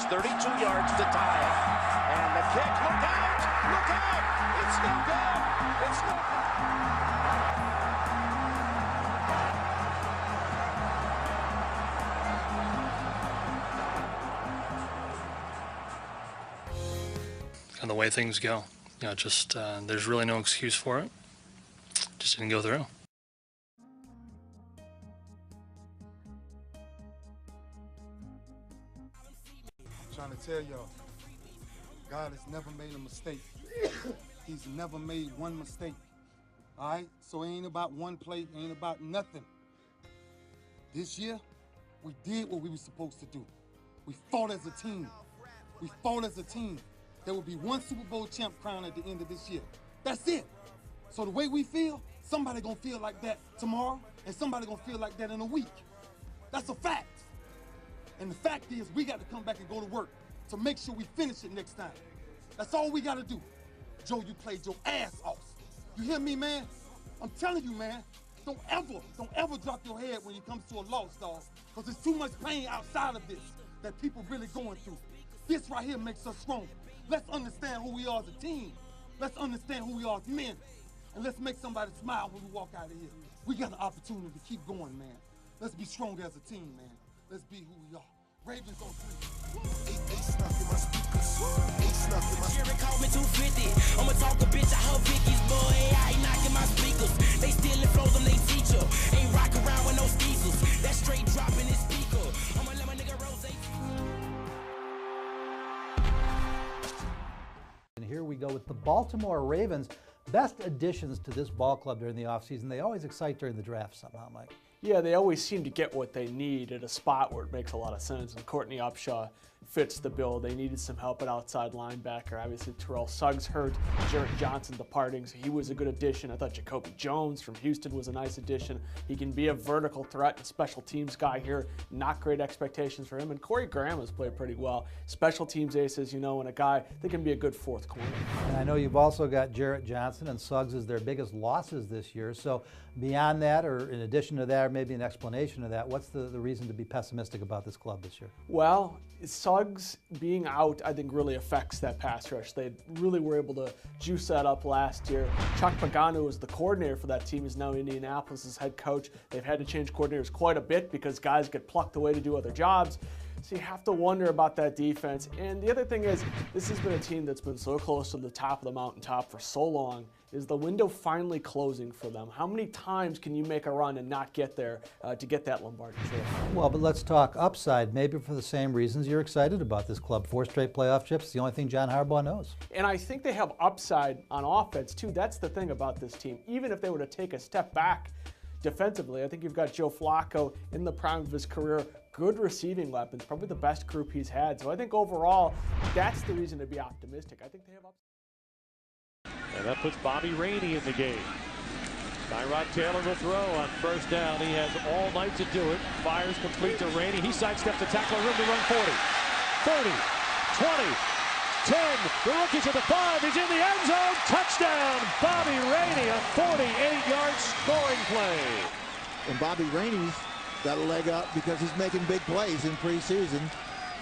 yards, 32 yards to tie it. And the kick, look out! Look out! It's no good! It's no good! And the way things go, just there's really no excuse for it. Just didn't go through. I'm trying to tell y'all, God has never made a mistake. He's never made one mistake. All right? So it ain't about one play, it ain't about nothing. This year, we did what we were supposed to do. We fought as a team. We fought as a team. There will be one Super Bowl champ crown at the end of this year. That's it. So the way we feel, somebody gonna feel like that tomorrow, and somebody gonna feel like that in a week. That's a fact. And the fact is, we got to come back and go to work to make sure we finish it next time. That's all we got to do. Joe, you played your ass off. You hear me, man? I'm telling you, man, don't ever drop your head when it comes to a loss, dog, because there's too much pain outside of this that people really going through. This right here makes us strong. Let's understand who we are as a team. Let's understand who we are as men. And let's make somebody smile when we walk out of here. We got an opportunity to keep going, man. Let's be stronger as a team, man. Let's be who we are. Ravens on 3. Jerry called me 250. I'ma talk a bitch, I her Vicky's boy. I ain't knocking my speakers. They stealing flows on they teacher. Ain't rock around with no skeezers. That straight dropping his speaker. I'ma let my nigga Rose. And here we go with the Baltimore Ravens. Best additions to this ball club during the offseason. They always excite during the draft somehow, Mike. Yeah, they always seem to get what they need at a spot where it makes a lot of sense. And Courtney Upshaw fits the bill. They needed some help at outside linebacker. Obviously, Terrell Suggs hurt. Jarrett Johnson departing, so he was a good addition. I thought Jacoby Jones from Houston was a nice addition. He can be a vertical threat and special teams guy here. Not great expectations for him. And Corey Graham has played pretty well. Special teams aces, and a guy that can be a good fourth corner. And I know you've also got Jarrett Johnson and Suggs as their biggest losses this year. So beyond that, or in addition to that, or maybe an explanation of that, what's the reason to be pessimistic about this club this year? Well, Suggs being out, I think, really affects that pass rush. They really were able to juice that up last year. Chuck Pagano was the coordinator for that team. He's now Indianapolis' head coach. They've had to change coordinators quite a bit because guys get plucked away to do other jobs. So you have to wonder about that defense. And the other thing is, this has been a team that's been so close to the top of the mountaintop for so long. Is the window finally closing for them? How many times can you make a run and not get there to get that Lombardi trophy? Well, but let's talk upside, maybe for the same reasons you're excited about this club. 4 straight playoff trips, it's the only thing John Harbaugh knows. And I think they have upside on offense, too. That's the thing about this team. Even if they were to take a step back defensively, I think you've got Joe Flacco in the prime of his career. Good receiving weapons, probably the best group he's had. So I think overall, that's the reason to be optimistic. I think they have upside. And that puts Bobby Rainey in the game. Tyrod Taylor will throw on first down. He has all night to do it. Fires complete to Rainey. He sidesteps the tackler, room to run 40, 30, 20, 10. The rookie's at the 5. He's in the end zone. Touchdown, Bobby Rainey, a 48-yard scoring play. And Bobby Rainey's got a leg up because he's making big plays in preseason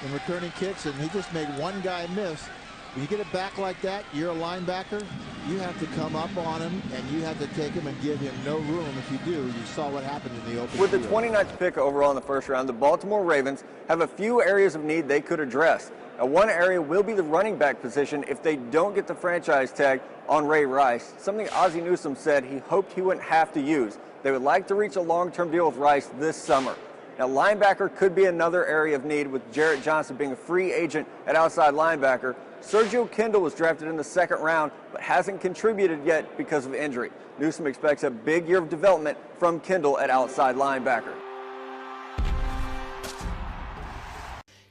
and returning kicks, and he just made one guy miss. When you get it back like that, you're a linebacker, you have to come up on him, and you have to take him and give him no room. If you do, you saw what happened in the open With the field. 29th pick overall in the first round, the Baltimore Ravens have a few areas of need they could address. Now, one area will be the running back position if they don't get the franchise tag on Ray Rice, something Ozzie Newsome said he hoped he wouldn't have to use. They would like to reach a long-term deal with Rice this summer. Now, linebacker could be another area of need with Jarrett Johnson being a free agent at outside linebacker. Sergio Kendall was drafted in the second round, but hasn't contributed yet because of injury. Newsome expects a big year of development from Kendall at outside linebacker.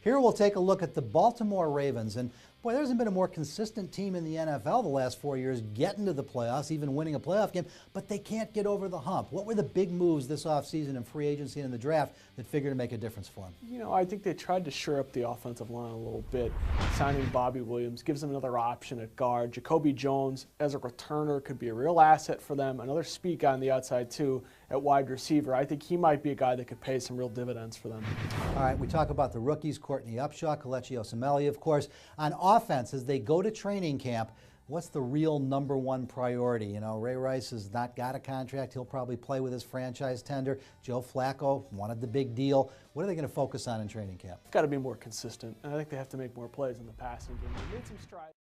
Here we'll take a look at the Baltimore Ravens, and Boy, there hasn't been a more consistent team in the NFL the last 4 years getting to the playoffs, even winning a playoff game, but they can't get over the hump. What were the big moves this offseason in free agency and in the draft that figured to make a difference for them? You know, I think they tried to shore up the offensive line a little bit. Signing Bobby Williams gives them another option at guard. Jacoby Jones, as a returner, could be a real asset for them. Another speak on the outside, too, at wide receiver. I think he might be a guy that could pay some real dividends for them. All right, we talk about the rookies, Courtney Upshaw, Kelechi Osemele, of course. On offense, as they go to training camp, what's the real #1 priority? You know, Ray Rice has not got a contract. He'll probably play with his franchise tender. Joe Flacco wanted the big deal. What are they going to focus on in training camp? Got to be more consistent, and I think they have to make more plays in the passing game. They made some strides.